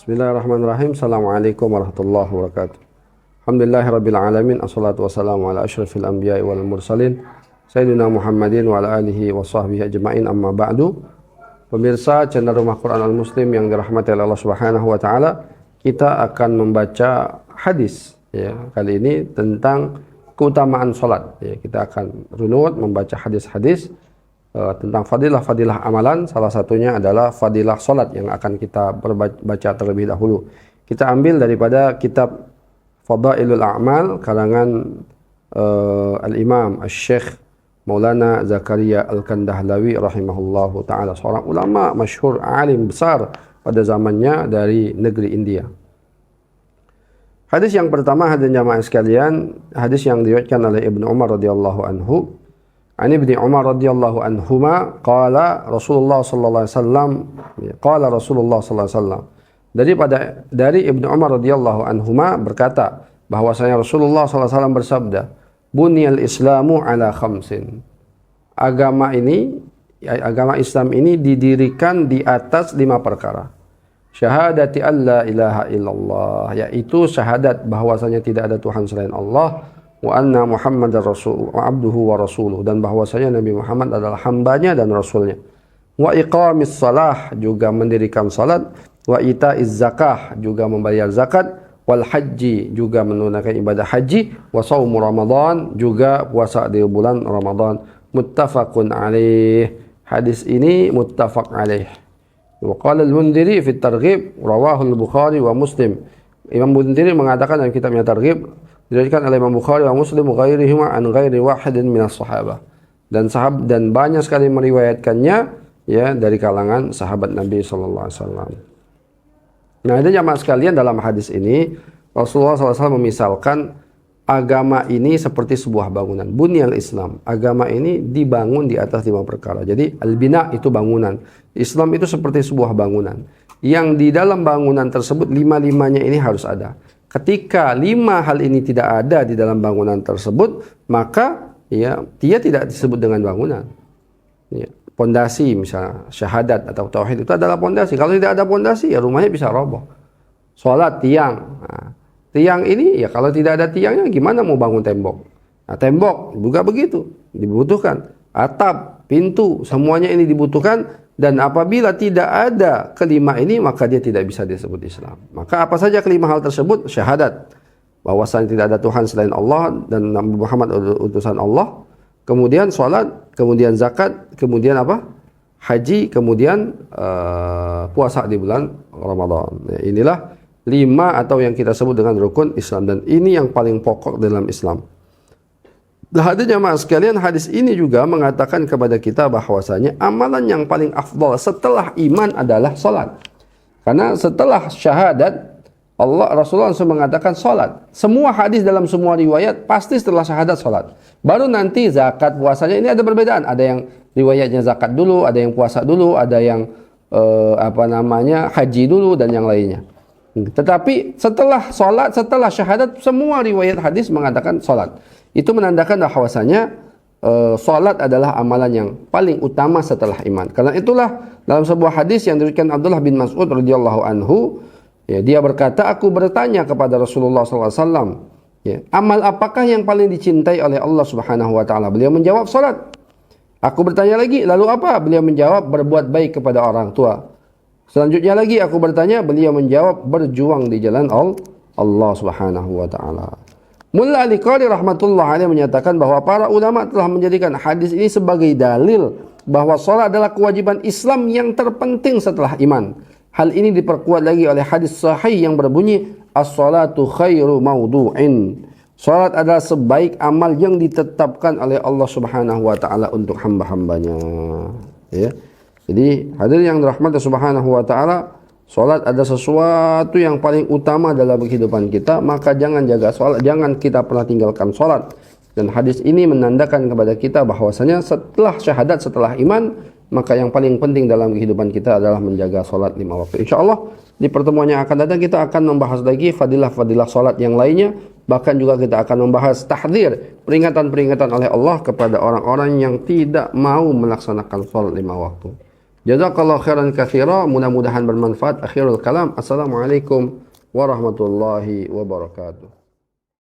Bismillahirrahmanirrahim. Assalamualaikum warahmatullahi wabarakatuh. Alhamdulillahirabbil alamin. Assalatu wassalamu ala asyrafil anbiya'i wal mursalin sayyidina Muhammadin wa ala alihi wa sahbihi ajmain, amma ba'du. Pemirsa channel Rumah Quran Al Muslim yang dirahmati oleh Allah Subhanahu wa taala, kita akan membaca hadis ya. Kali ini tentang keutamaan salat ya. Kita akan runut membaca hadis-hadis tentang fadilah-fadilah amalan. Salah satunya adalah fadilah salat yang akan kita baca terlebih dahulu. Kita ambil daripada kitab Fadailul A'mal karangan Al-Imam Asy-Syaikh Maulana Zakaria Al-Kandahlawi rahimahullahu taala, seorang ulama masyhur, alim besar pada zamannya dari negeri India. Hadis yang pertama, hadirin jamaah sekalian, hadis yang diriwayatkan oleh Ibnu Umar radhiyallahu anhu. Ani Ibnu Umar radhiyallahu anhuma qala Rasulullah sallallahu alaihi wasallam, qala Rasulullah sallallahu alaihi wasallam, dari Ibnu Umar radhiyallahu anhuma berkata bahwasanya Rasulullah sallallahu alaihi wasallam bersabda, bunyal islamu ala khamsin. Agama Islam ini didirikan di atas 5 perkara. Syahadati alla ilaha illallah, yaitu syahadat bahwasanya tidak ada Tuhan selain Allah, wa anna Muhammadar rasul wa abduhu wa rasuluh, dan bahwasanya Nabi Muhammad adalah hambanya dan rasulnya. Wa iqamis salah, juga mendirikan salat. Wa itaiz zakah, juga membayar zakat. Wal haji, juga menunaikan ibadah haji. Wa shaumu Ramadan, juga puasa di bulan Ramadan. Muttafaqun alaih. Hadis ini muttafaq alaih. Wa qala al-Mundhiri fi at-Targhib, rawahu al-Bukhari wa Muslim. Imam Mundhiri mengatakan dalam kitabnya Targhib, diriwayatkan oleh Imam Bukhari wa Muslim ghairihima an ghairi wahidin minas sahabah, dan banyak sekali meriwayatkannya ya dari kalangan sahabat Nabi sallallahu alaihi wasallam. Nah, itu jamaah sekalian, dalam hadis ini Rasulullah SAW memisalkan agama ini seperti sebuah bangunan. Bunyal Islam, agama ini dibangun di atas 5 perkara. Jadi al-bina itu bangunan. Islam itu seperti sebuah bangunan yang di dalam bangunan tersebut 5-5-nya ini harus ada. Ketika 5 hal ini tidak ada di dalam bangunan tersebut, maka ya dia tidak disebut dengan bangunan. Ya, pondasi misalnya syahadat atau tauhid itu adalah pondasi. Kalau tidak ada pondasi, ya rumahnya bisa roboh. Salat, tiang. Nah, tiang ini ya kalau tidak ada tiangnya gimana mau bangun tembok? Nah, tembok juga begitu, dibutuhkan. Atap, pintu, semuanya ini dibutuhkan. Dan apabila tidak ada kelima ini, maka dia tidak bisa disebut Islam. Maka apa saja kelima hal tersebut? Syahadat, bahwasanya tidak ada Tuhan selain Allah dan Nabi Muhammad utusan Allah. Kemudian sholat, kemudian zakat, kemudian apa? Haji, kemudian puasa di bulan Ramadan. Ya, inilah 5 atau yang kita sebut dengan rukun Islam, dan ini yang paling pokok dalam Islam. Hadirin jamaah sekalian, hadis ini juga mengatakan kepada kita bahwasanya amalan yang paling afdal setelah iman adalah salat. Karena setelah syahadat, Rasulullah SAW mengatakan salat. Semua hadis dalam semua riwayat pasti setelah syahadat salat. Baru nanti zakat, puasanya ini ada perbedaan. Ada yang riwayatnya zakat dulu, ada yang puasa dulu, ada yang haji dulu, dan yang lainnya. Tetapi setelah salat, setelah syahadat, semua riwayat hadis mengatakan salat. Itu menandakan bahwasanya salat adalah amalan yang paling utama setelah iman. Karena itulah dalam sebuah hadis yang diriwayatkan Abdullah bin Mas'ud radhiyallahu anhu, ya, dia berkata, aku bertanya kepada Rasulullah SAW, ya, amal apakah yang paling dicintai oleh Allah Subhanahu wa taala? Beliau menjawab salat. Aku bertanya lagi, lalu apa? Beliau menjawab, berbuat baik kepada orang tua. Selanjutnya lagi aku bertanya, beliau menjawab, berjuang di jalan Allah Subhanahu wa taala. Mulla Al-Qari rahmatullah alaih menyatakan bahwa para ulama telah menjadikan hadis ini sebagai dalil bahwa salat adalah kewajiban Islam yang terpenting setelah iman. Hal ini diperkuat lagi oleh hadis sahih yang berbunyi, as-salatu khairu maudu'in. Salat adalah sebaik amal yang ditetapkan oleh Allah Subhanahu wa taala untuk hamba-hambanya. Ya. Jadi hadirin yang dirahmati Subhanahu wa taala, salat adalah sesuatu yang paling utama dalam kehidupan kita, maka jangan jaga salat, jangan kita pernah tinggalkan salat. Dan hadis ini menandakan kepada kita bahwasanya setelah syahadat, setelah iman, maka yang paling penting dalam kehidupan kita adalah menjaga salat 5 waktu. Insyaallah di pertemuan yang akan datang kita akan membahas lagi fadilah-fadilah salat yang lainnya, bahkan juga kita akan membahas tahdzir, peringatan-peringatan oleh Allah kepada orang-orang yang tidak mau melaksanakan salat 5 waktu. Jazakallahu khairan katsira, mudah-mudahan bermanfaat. Akhirul kalam. Assalamualaikum warahmatullahi wabarakatuh.